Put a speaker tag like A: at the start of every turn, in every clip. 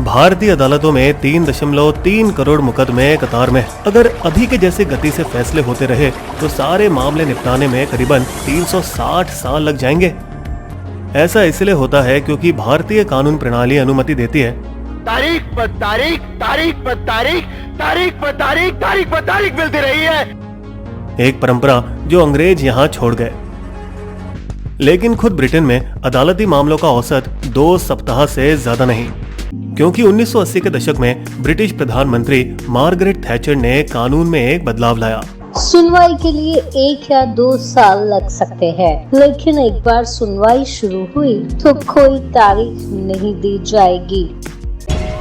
A: भारतीय अदालतों में 3.3 करोड़ मुकदमे कतार में। अगर अभी के जैसे गति से फैसले होते रहे तो सारे मामले निपटाने में करीबन 360 साल लग जाएंगे। ऐसा इसलिए होता है क्योंकि भारतीय कानून प्रणाली अनुमति देती है
B: तारीख पर तारीख, तारीख पर तारीख, तारीख पर तारीख, तारीख पर तारीख मिलती रही है।
A: एक परंपरा जो अंग्रेज यहाँ छोड़ गए। लेकिन खुद ब्रिटेन में अदालती मामलों का औसत 2 सप्ताह से ज्यादा नहीं, क्योंकि 1980 के दशक में ब्रिटिश प्रधानमंत्री मार्गरेट थैचर ने कानून में एक बदलाव लाया।
C: सुनवाई के लिए 1 या 2 साल लग सकते हैं, लेकिन एक बार सुनवाई शुरू हुई तो कोई तारीख नहीं दी जाएगी।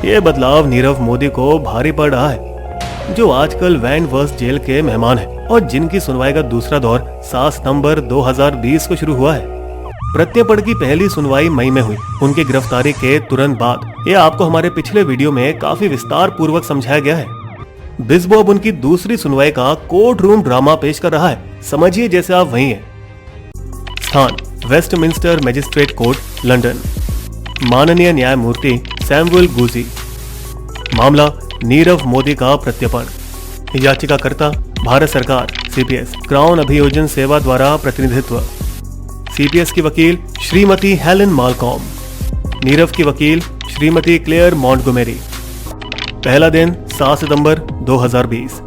A: ये बदलाव नीरव मोदी को भारी पड़ रहा है, जो आजकल वैंडवर्स जेल के मेहमान हैं और जिनकी सुनवाई का दूसरा दौर 7 सितंबर 2020 को शुरू हुआ है। प्रत्यर्पण की पहली सुनवाई मई में हुई, उनकी गिरफ्तारी के तुरंत बाद। ये आपको हमारे पिछले वीडियो में काफी विस्तार पूर्वक समझाया गया है। बिस्बो अब उनकी दूसरी सुनवाई का कोर्ट रूम ड्रामा पेश कर रहा है, समझिए जैसे आप वहीं हैं। स्थान वेस्टमिंस्टर मजिस्ट्रेट कोर्ट, लंदन। माननीय न्यायमूर्ति सैमुअल गुजी। मामला नीरव मोदी का प्रत्यर्पण। याचिकाकर्ता भारत सरकार, सीपीएस, क्राउन अभियोजन सेवा द्वारा प्रतिनिधित्व। सीपीएस की वकील श्रीमती हेलेन मालकॉम, नीरव की वकील श्रीमती क्लेयर मॉन्टगोमेरी। पहला दिन 7 सितंबर 2020।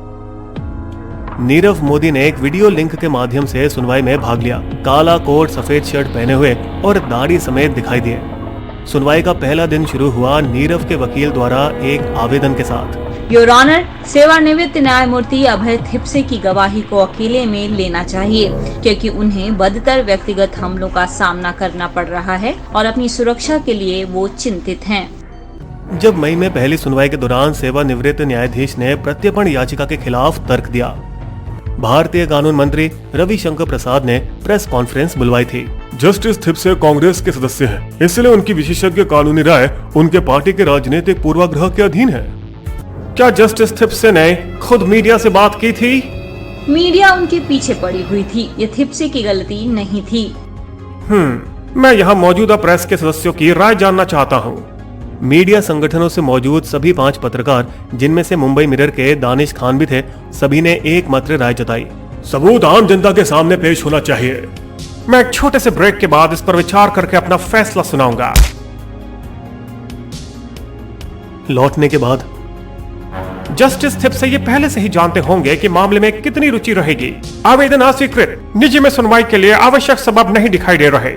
A: नीरव मोदी ने एक वीडियो लिंक के माध्यम से सुनवाई में भाग लिया। काला कोट, सफेद शर्ट पहने हुए और दाढ़ी समेत दिखाई दिए। सुनवाई का पहला दिन शुरू हुआ नीरव के वकील द्वारा एक आवेदन के साथ।
D: योर ऑनर, सेवानिवृत्त न्यायमूर्ति अभय थिप्से की गवाही को अकेले में लेना चाहिए, क्योंकि उन्हें बदतर व्यक्तिगत हमलों का सामना करना पड़ रहा है और अपनी सुरक्षा के लिए वो चिंतित हैं।
A: जब मई में पहली सुनवाई के दौरान सेवानिवृत्त न्यायाधीश ने प्रत्यर्पण याचिका के खिलाफ तर्क दिया, भारतीय कानून मंत्री रविशंकर प्रसाद ने प्रेस कॉन्फ्रेंस बुलवाई थी।
E: जस्टिस थिप्से कांग्रेस के सदस्य हैं, इसलिए उनकी विशेषज्ञ कानूनी राय उनके पार्टी के राजनीतिक पूर्वाग्रह के अधीन है।
A: क्या जस्टिस थिप्से ने खुद मीडिया से बात की थी?
D: मीडिया उनके पीछे पड़ी हुई थी, ये थिप्से की गलती नहीं थी।
A: मैं यहाँ मौजूदा प्रेस के सदस्यों की राय जानना चाहता हूँ। मीडिया संगठनों से मौजूद सभी 5 पत्रकार, जिनमें से मुंबई मिरर के दानिश खान भी थे, सभी ने एकमात्र राय जताई,
E: सबूत आम जनता के सामने पेश होना चाहिए।
A: मैं एक छोटे से ब्रेक के बाद इस पर विचार करके अपना फैसला सुनाऊंगा। लौटने के बाद जस्टिस थिप्से ये पहले से ही जानते होंगे कि मामले में कितनी रुचि रहेगी। आवेदन अस्वीकृत, निजी में सुनवाई के लिए आवश्यक सबब नहीं दिखाई दे रहे।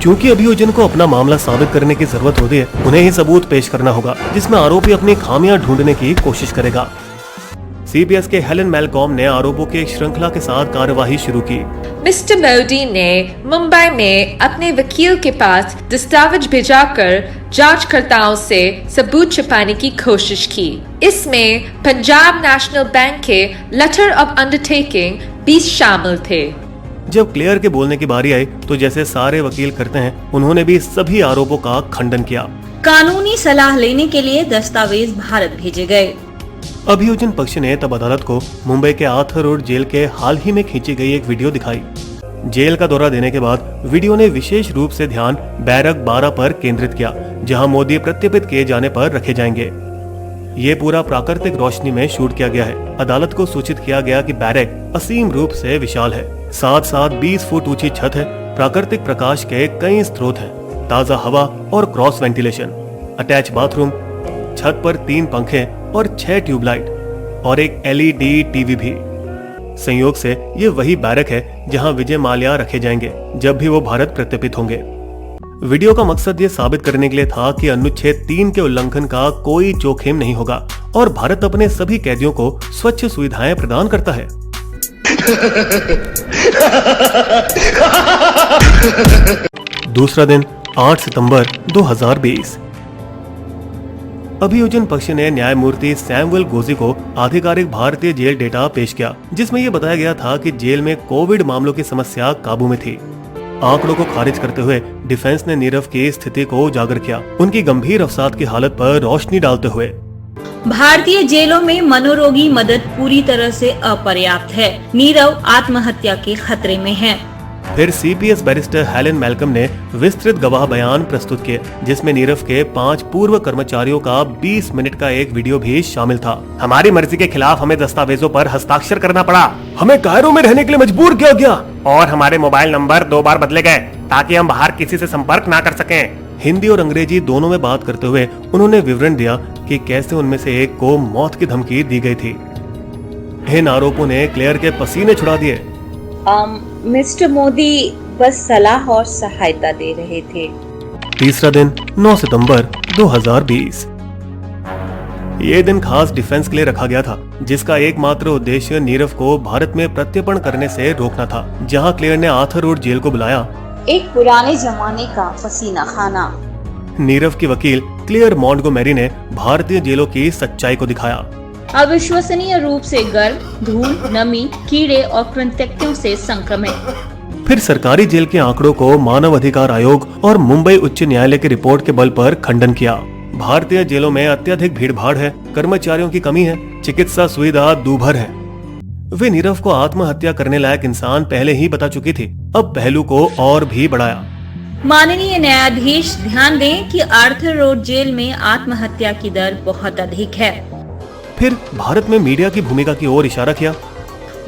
A: क्योंकि अभियोजन को अपना मामला साबित करने की जरूरत होती है, उन्हें ही सबूत पेश करना होगा, जिसमें आरोपी अपनी खामियां ढूंढने की कोशिश करेगा। सीपीएस के हेलेन मालकॉम ने आरोपों की एक श्रृंखला के साथ कार्यवाही शुरू की।
F: मिस्टर मोदी ने मुंबई में अपने वकील के पास दस्तावेज भिजवाकर जांचकर्ताओं से सबूत छिपाने की कोशिश की। इसमें पंजाब नेशनल बैंक के लेटर ऑफ अंडरटेकिंग भी शामिल थे।
A: जब क्लेयर के बोलने की बारी आई तो जैसे सारे वकील करते हैं, उन्होंने भी सभी आरोपों का खंडन किया।
D: कानूनी सलाह लेने के लिए दस्तावेज भारत भेजे गए।
A: अभियोजन पक्ष ने तब अदालत को मुंबई के आर्थर रोड जेल के हाल ही में खींची गई एक वीडियो दिखाई। जेल का दौरा देने के बाद वीडियो ने विशेष रूप से ध्यान बैरक 12 पर केंद्रित किया, जहां मोदी प्रत्यर्पित किए जाने पर रखे जाएंगे। ये पूरा प्राकृतिक रोशनी में शूट किया गया है। अदालत को सूचित किया गया कि बैरक असीम रूप से विशाल है, साथ 20 फुट ऊंची छत है, प्राकृतिक प्रकाश के कई स्रोत हैं, ताजा हवा और क्रॉस वेंटिलेशन, अटैच बाथरूम, छत पर 3 पंखे और 6 ट्यूबलाइट और एक एलईडी टीवी भी। संयोग से ये वही बैरक है जहां विजय माल्या रखे जाएंगे जब भी वो भारत प्रत्यर्पित होंगे। वीडियो का मकसद ये साबित करने के लिए था कि अनुच्छेद 3 के उल्लंघन का कोई जोखिम नहीं होगा और भारत अपने सभी कैदियों को स्वच्छ सुविधाएं प्रदान करता है। दूसरा दिन 8 सितंबर 2020। अभियोजन पक्ष ने न्यायमूर्ति सैमुअल गुजी को आधिकारिक भारतीय जेल डेटा पेश किया, जिसमें यह बताया गया था कि जेल में कोविड मामलों की समस्या काबू में थी। आंकड़ों को खारिज करते हुए डिफेंस ने नीरव की स्थिति को उजागर किया, उनकी गंभीर अवसाद की हालत पर रोशनी डालते हुए।
D: भारतीय जेलों में मनोरोगी मदद पूरी तरह से अपर्याप्त है। नीरव आत्महत्या के खतरे में है।
A: फिर सीपीएस बैरिस्टर हेलेन मैल्कम ने विस्तृत गवाह बयान प्रस्तुत किए, जिसमें नीरव के 5 पूर्व कर्मचारियों का 20 मिनट का एक वीडियो भी शामिल था। हमारी मर्जी के खिलाफ हमें दस्तावेजों पर हस्ताक्षर करना पड़ा, हमें कायरो में रहने के लिए मजबूर किया गया और हमारे मोबाइल नंबर 2 बार बदले गए ताकि हम बाहर किसी से संपर्क ना कर सकें। हिंदी और अंग्रेजी दोनों में बात करते हुए उन्होंने विवरण दिया कि कैसे उनमें से एक को मौत की धमकी दी गई थी। इन आरोपों ने क्लेयर के पसीने छुड़ा दिए।
D: मिस्टर मोदी बस सलाह और सहायता दे रहे थे।
A: तीसरा दिन 9 सितंबर 2020। ये दिन खास डिफेंस के लिए रखा गया था, जिसका एकमात्र उद्देश्य नीरव को भारत में प्रत्यर्पण करने से रोकना था, जहां क्लेयर ने आर्थर रोड जेल को बुलाया।
D: एक पुराने जमाने का पसीना खाना।
A: नीरव की वकील क्लेयर मॉन्टगोमेरी ने भारतीय जेलों की सच्चाई को दिखाया।
D: अविश्वसनीय रूप से गर्म, धूल, नमी, कीड़े और कृंतकों से संक्रमित।
A: फिर सरकारी जेल के आंकड़ों को मानव अधिकार आयोग और मुंबई उच्च न्यायालय की रिपोर्ट के बल पर खंडन किया। भारतीय जेलों में अत्यधिक भीड़भाड़ है, कर्मचारियों की कमी है, चिकित्सा सुविधा दूभर है। वे नीरव को आत्महत्या करने लायक इंसान पहले ही बता चुकी थी, अब पहलू को और भी बढ़ाया।
D: माननीय न्यायाधीश ध्यान दें कि आर्थर रोड जेल में आत्महत्या की दर बहुत अधिक है।
A: फिर भारत में मीडिया की भूमिका की ओर इशारा किया।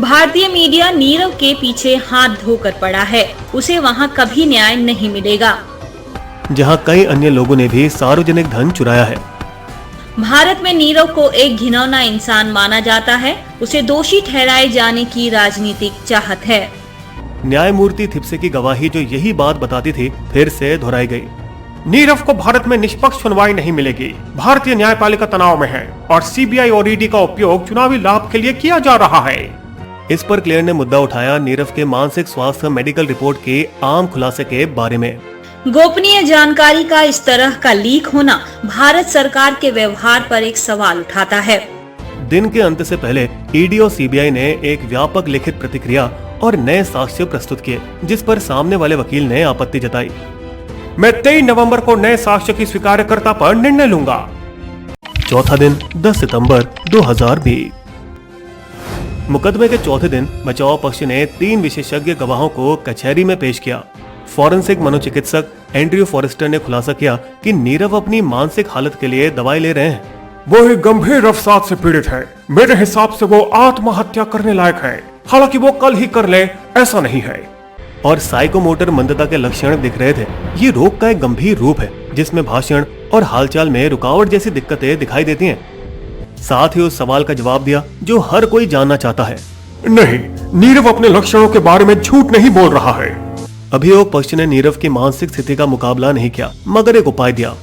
D: भारतीय मीडिया नीरव के पीछे हाथ धोकर पड़ा है, उसे वहाँ कभी न्याय नहीं मिलेगा।
A: जहाँ कई अन्य लोगों ने भी सार्वजनिक धन चुराया है।
D: भारत में नीरव को एक घिनौना इंसान माना जाता है, उसे दोषी ठहराए जाने की राजनीतिक चाहत है।
A: न्यायमूर्ति थिप्से की गवाही जो यही बात बताती थी, फिर से दोहराई गई।
E: नीरव को भारत में निष्पक्ष सुनवाई नहीं मिलेगी। भारतीय न्यायपालिका तनाव में है और सीबीआई और ईडी का उपयोग चुनावी लाभ के लिए किया जा रहा है।
A: इस पर क्लेयर ने मुद्दा उठाया नीरव के मानसिक स्वास्थ्य मेडिकल रिपोर्ट के आम खुलासे के बारे में।
D: गोपनीय जानकारी का इस तरह का लीक होना भारत सरकार के व्यवहार पर एक सवाल उठाता है।
A: दिन के अंत से पहले ईडी और सीबीआई ने एक व्यापक लिखित प्रतिक्रिया और नए साक्ष्य प्रस्तुत किए, जिस पर सामने वाले वकील ने आपत्ति जताई।
E: मैं 23 नवंबर को नए साक्ष्य की स्वीकार्यता पर निर्णय लूंगा।
A: चौथा दिन 10 सितंबर 2020। मुकदमे के चौथे दिन बचाव पक्ष ने 3 विशेषज्ञ गवाहों को कचहरी में पेश किया। फॉरेंसिक मनोचिकित्सक एंड्रयू फॉरेस्टर ने खुलासा किया कि नीरव अपनी मानसिक हालत के लिए दवाई ले रहे हैं।
E: वो एक गंभीर अवसाद से पीड़ित है। मेरे हिसाब से वो आत्महत्या करने लायक है, हालांकि वो कल ही कर ले ऐसा नहीं है।
A: और साइकोमोटर मंदता के लक्षण दिख रहे थे। ये रोग का एक गंभीर रूप है, जिसमें भाषण और हालचाल में रुकावट जैसी दिक्कतें दिखाई देती हैं। साथ ही उस सवाल का जवाब दिया जो हर कोई जानना चाहता है।
E: नहीं, नीरव अपने लक्षणों के बारे में झूठ नहीं बोल रहा है।
A: अभियोग पक्ष ने नीरव की मानसिक स्थिति का मुकाबला नहीं किया, मगर एक उपाय दिया।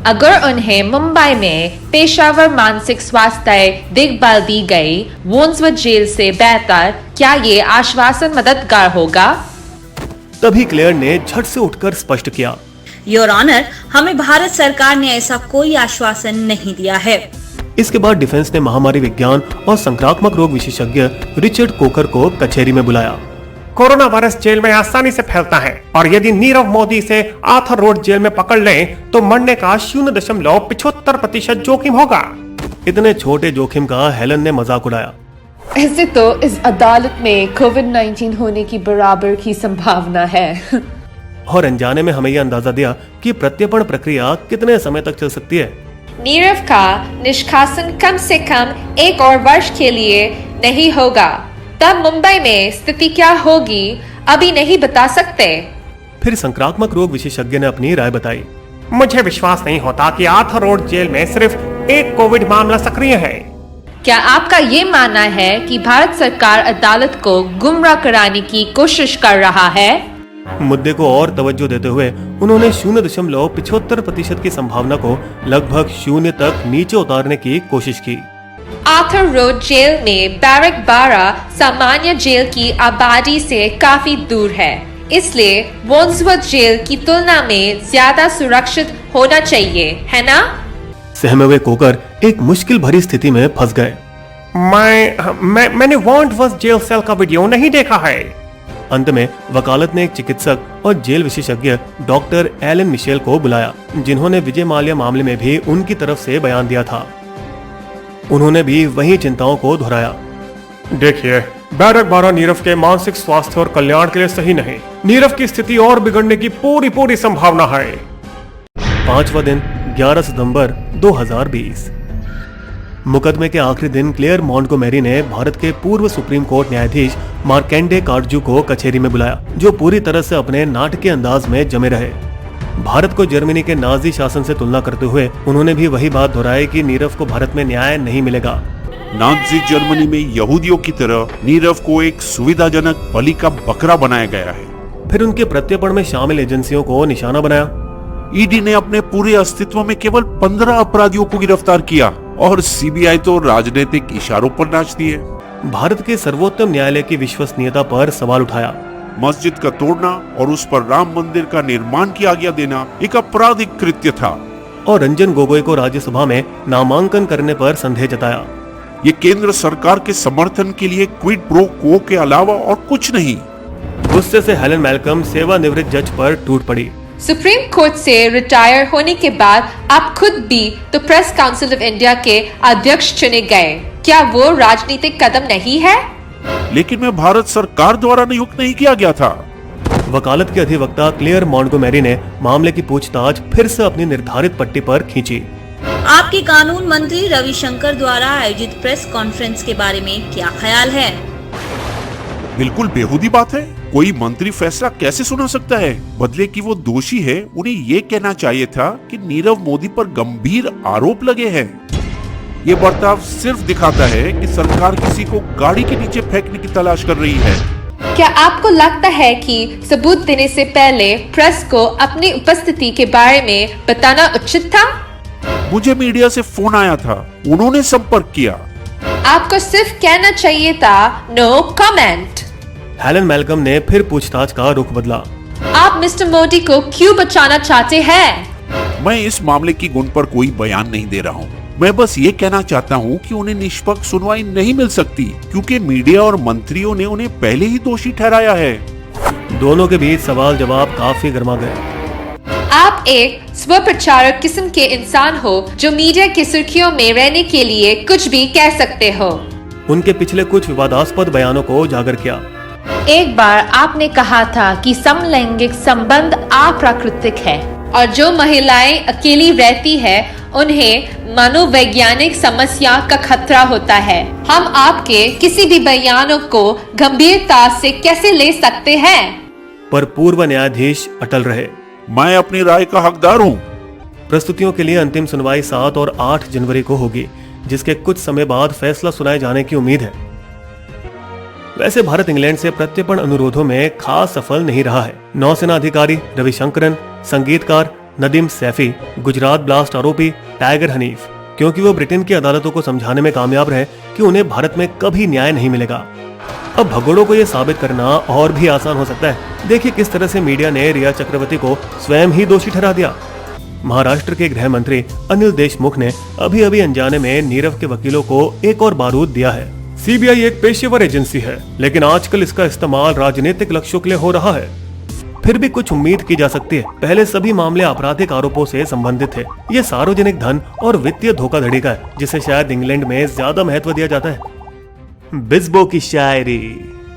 F: अगर उन्हें मुंबई में पेशेवर मानसिक स्वास्थ्य देखभाल दी गई वॉन्सवर्थ जेल से बेहतर क्या ये आश्वासन मददगार होगा?
A: तभी क्लेयर ने झट से उठकर स्पष्ट किया,
D: योर ऑनर, हमें भारत सरकार ने ऐसा कोई आश्वासन नहीं दिया है।
A: इसके बाद डिफेंस ने महामारी विज्ञान और संक्रामक रोग विशेषज्ञ रिचर्ड कोकर को कचहरी में बुलाया।
E: कोरोना वायरस जेल में आसानी से फैलता है और यदि नीरव मोदी से आर्थर रोड जेल में पकड़ लें तो मरने का 0.75% जोखिम होगा।
A: इतने छोटे जोखिम का हेलन ने मजाक उड़ाया।
F: ऐसे तो इस अदालत में कोविड-19 होने की बराबर की संभावना है।
A: और अनजाने में हमें यह अंदाजा दिया कि प्रत्यर्पण प्रक्रिया कितने समय तक चल सकती है।
F: नीरव का निष्कासन कम से कम 1 और वर्ष के लिए नहीं होगा। तब मुंबई में स्थिति क्या होगी अभी नहीं बता सकते।
A: फिर संक्रामक रोग विशेषज्ञ ने अपनी राय बताई।
E: मुझे विश्वास नहीं होता कि आर्थर रोड जेल में सिर्फ एक कोविड मामला सक्रिय है।
F: क्या आपका ये मानना है कि भारत सरकार अदालत को गुमराह कराने की कोशिश कर रहा है?
A: मुद्दे को और तवज्जो देते हुए उन्होंने 0.75% की संभावना को लगभग 0 तक नीचे उतारने की कोशिश की।
F: आर्थर रोड जेल में बैरक 12 सामान्य जेल की आबादी से काफी दूर है, इसलिए वॉन्सवर्थ जेल की तुलना में ज्यादा सुरक्षित होना चाहिए, है ना?
A: सहमे हुए कोकर एक मुश्किल भरी स्थिति में फंस गए।
E: मैंने वॉन्सवर्थ जेल सेल का वीडियो नहीं देखा है।
A: अंत में वकालत ने एक चिकित्सक और जेल विशेषज्ञ डॉक्टर एलन मिशेल को बुलाया, जिन्होंने विजय माल्या मामले में भी उनकी तरफ से बयान दिया था। उन्होंने भी वही चिंताओं को दोहराया।
E: देखिए, बैरक 12 नीरव के मानसिक स्वास्थ्य और कल्याण के लिए सही नहीं। नीरव की स्थिति और बिगड़ने की पूरी संभावना है।
A: 5वां दिन 11 सितंबर 2020। मुकदमे के आखिरी दिन क्लेयर मॉन्टगोमेरी ने भारत के पूर्व सुप्रीम कोर्ट न्यायाधीश मार्केंडे काटजू को कचहरी में बुलाया, जो पूरी तरह से अपने नाटकीय अंदाज में जमे रहे। भारत को जर्मनी के नाजी शासन से तुलना करते हुए उन्होंने भी वही बात दोहराई कि नीरव को भारत में न्याय नहीं मिलेगा।
G: नाजी जर्मनी में यहूदियों की तरह नीरव को एक सुविधाजनक बलि का बकरा बनाया गया है।
A: फिर उनके प्रत्यर्पण में शामिल एजेंसियों को निशाना बनाया।
G: ईडी ने अपने पूरे अस्तित्व में केवल 15 अपराधियों को गिरफ्तार किया और सीबीआई तो राजनीतिक इशारों पर नाच दिए।
A: भारत के सर्वोच्च न्यायालय की विश्वसनीयता पर सवाल उठाया।
G: मस्जिद का तोड़ना और उस पर राम मंदिर का निर्माण की आज्ञा देना एक आपराधिक कृत्य था।
A: और रंजन गोगोई को राज्यसभा में नामांकन करने पर संदेह जताया।
G: ये केंद्र सरकार के समर्थन के लिए क्विड प्रो क्वो के अलावा और कुछ नहीं।
A: गुस्से से हेलन मैल्कम सेवानिवृत्त जज पर टूट पड़ी।
F: सुप्रीम कोर्ट से रिटायर होने के बाद आप खुद भी तो प्रेस काउंसिल ऑफ इंडिया के अध्यक्ष चुने गए। क्या वो राजनीतिक कदम नहीं है?
G: लेकिन मैं भारत सरकार द्वारा नियुक्त नहीं किया गया था।
A: वकालत के अधिवक्ता क्लेयर मॉन्टगोमेरी ने मामले की पूछताछ फिर से अपनी निर्धारित पट्टी पर खींची।
D: आपके कानून मंत्री रविशंकर द्वारा आयोजित प्रेस कॉन्फ्रेंस के बारे में क्या ख्याल है?
G: बिल्कुल बेहूदी बात है। कोई मंत्री फैसला कैसे सुना सकता है? बदले कि वो दोषी है, उन्हें ये कहना चाहिए था कि नीरव मोदी पर गंभीर आरोप लगे हैं। ये बर्ताव सिर्फ दिखाता है कि सरकार किसी को गाड़ी के नीचे फेंकने की तलाश कर रही है।
F: क्या आपको लगता है कि सबूत देने से पहले प्रेस को अपनी उपस्थिति के बारे में बताना उचित था?
G: मुझे मीडिया से फोन आया था, उन्होंने संपर्क किया।
F: आपको सिर्फ कहना चाहिए था नो कमेंट।
A: हेलन मैल्कम ने फिर पूछताछ का रुख बदला।
F: आप मिस्टर मोदी को क्यों बचाना चाहते हैं?
G: मैं इस मामले की गुण पर कोई बयान नहीं दे रहा हूँ। मैं बस ये कहना चाहता हूँ कि उन्हें निष्पक्ष सुनवाई नहीं मिल सकती, क्योंकि मीडिया और मंत्रियों ने उन्हें पहले ही दोषी ठहराया है।
A: दोनों के बीच सवाल जवाब काफी गर्मा गए।
F: आप एक स्वप्रचारक किस्म के इंसान हो जो मीडिया की सुर्खियों में रहने के लिए कुछ भी कह सकते हो।
A: उनके पिछले कुछ विवादास्पद बयानों को उजागर किया।
F: एक बार आपने कहा था कि समलैंगिक संबंध अप्राकृतिक है और जो महिलाएं अकेली रहती है उन्हें मनोवैज्ञानिक समस्या का खतरा होता है। हम आपके किसी भी बयानों को गंभीरता से कैसे ले सकते हैं?
A: पर पूर्व न्यायाधीश अटल रहे।
G: मैं अपनी राय का हकदार हूँ।
A: प्रस्तुतियों के लिए अंतिम सुनवाई 7 और 8 जनवरी को होगी, जिसके कुछ समय बाद फैसला सुनाए जाने की उम्मीद है। वैसे भारत इंग्लैंड से प्रत्यर्पण अनुरोधों में खास सफल नहीं रहा है। नौसेना अधिकारी रविशंकरन, संगीतकार नदीम सैफी, गुजरात ब्लास्ट आरोपी टाइगर हनीफ, क्योंकि वो ब्रिटेन की अदालतों को समझाने में कामयाब रहे कि उन्हें भारत में कभी न्याय नहीं मिलेगा। अब भगोड़ों को ये साबित करना और भी आसान हो सकता है। देखिए किस तरह से मीडिया ने रिया चक्रवर्ती को स्वयं ही दोषी ठहरा दिया। महाराष्ट्र के गृह मंत्री अनिल देशमुख ने अभी अनजाने में नीरव के वकीलों को एक और बारूद दिया है। सीबीआई एक पेशेवर एजेंसी है, लेकिन आजकल इसका इस्तेमाल राजनीतिक लक्ष्यों के लिए हो रहा है। फिर भी कुछ उम्मीद की जा सकती है। पहले सभी मामले आपराधिक आरोपों से संबंधित थे। ये सार्वजनिक धन और वित्तीय धोखाधड़ी का है, जिसे शायद इंग्लैंड में ज्यादा महत्व दिया जाता है। बिस्बो की शायरी।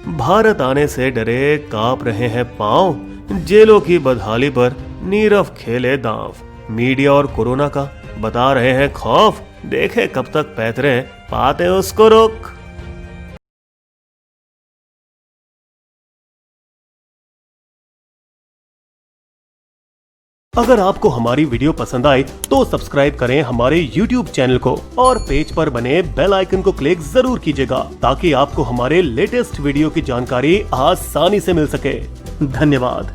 A: भारत आने से डरे कांप रहे हैं पांव, जेलों की बदहाली पर नीरव खेले दांव। मीडिया और कोरोना का बता रहे हैं खौफ, देखे कब तक पैतरे पाते उसको रोक। अगर आपको हमारी वीडियो पसंद आए तो सब्सक्राइब करें हमारे YouTube चैनल को और पेज पर बने बेल आइकन को क्लिक जरूर कीजिएगा, ताकि आपको हमारे लेटेस्ट वीडियो की जानकारी आसानी से मिल सके। धन्यवाद।